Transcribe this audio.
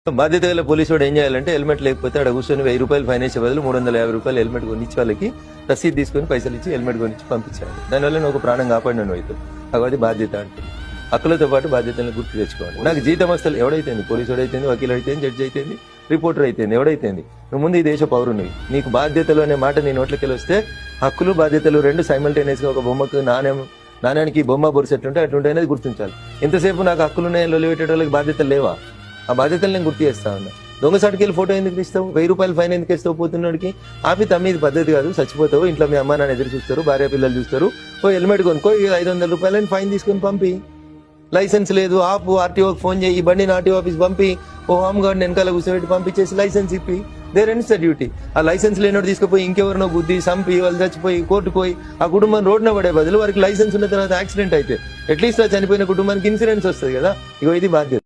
బాధ్యత గల పోలీసు వాడు ఏం చేయాలంటే హెల్మెట్ లేకపోతే అక్కడ కూర్చొని 1000 రూపాయలు ఫైన్ వేసే బదులు 350 రూపాయలు హెల్మెట్ కొనిచ్చి వాళ్ళకి రసీదు తీసుకొని పైసలు ఇచ్చి హెల్మెట్ కొనిచ్చి పంపించాలి. దానివల్ల నువ్వు ఒక ప్రాణం కాపాడిన అవుతావు. కాబట్టి బాధ్యత అంటే హక్కులతో పాటు బాధ్యతలను గుర్తు తెచ్చుకోవాలి. నాకు జీతం వస్తలు ఎవడైతేంది, పోలీసు వాడైతేంది, వకీలు అయితేంది, జడ్జి అయితేంది, రిపోర్టర్ అయితేంది, ఎవడైతేంది, నువ్వు ముందు ఈ దేశ పౌరునివి. నీకు బాధ్యతలు అనే మాట నీ నోట్లకెళ్ళి వస్తే హక్కులు బాధ్యతలు రెండు సైమల్టేనియస్ గా ఒక బొమ్మకు నాణ్యానికి బొమ్మ బొరిసెట్లుంటే అటువంటి అనేది గుర్తించాలి. ఎంతసేపు నాకు హక్కులు ఉన్నాయని లొల్లి పెట్టే వాళ్ళకి బాధ్యతలు లేవా? ఆ బాధ్యతలు నేను గుర్తు చేస్తా ఉన్నా. దొంగ సాటుకెళ్ళి ఫోటో ఎందుకు ఇస్తావు? 1000 రూపాయలు ఫైన్ ఎందుకు ఇస్తావు? పోతున్నోడికి ఆపి తమ్మీది పద్ధతి కాదు, చచ్చిపోతావు, ఇంట్లో మీ అమ్మ నాన్న ఎదురు చూస్తారు, భార్య పిల్లలు చూస్తారు, ఓ హెల్మెట్ కొనుక్కో, 500 రూపాయలని ఫైన్ తీసుకొని పంపి. లైసెన్స్ లేదు ఆపు, ఆర్టీఓకి ఫోన్ చేయి, ఈ బండిని ఆర్టీఓ ఆఫీస్ పంపి, ఓ హోమ్ గార్డ్ వెనకాల కూర్చోబెట్టి పంపించేసి లైసెన్స్ ఇప్పి. There ends the duty. ఆ లైసెన్స్ లేనోడు తీసుకుపోయి ఇంకెవరినో గుద్ది సంపి వాళ్ళు చచ్చిపోయి కోర్టుకు పోయి ఆ కుటుంబం రోడ్డున పడే బదులు వారికి లైసెన్స్ ఉన్న తర్వాత యాక్సిడెంట్ అయితే అట్లీస్ట్ ఆ చనిపోయిన కుటుంబానికి ఇన్సూరెన్స్ వస్తుంది కదా. ఇగో ఇది బాధ్యత.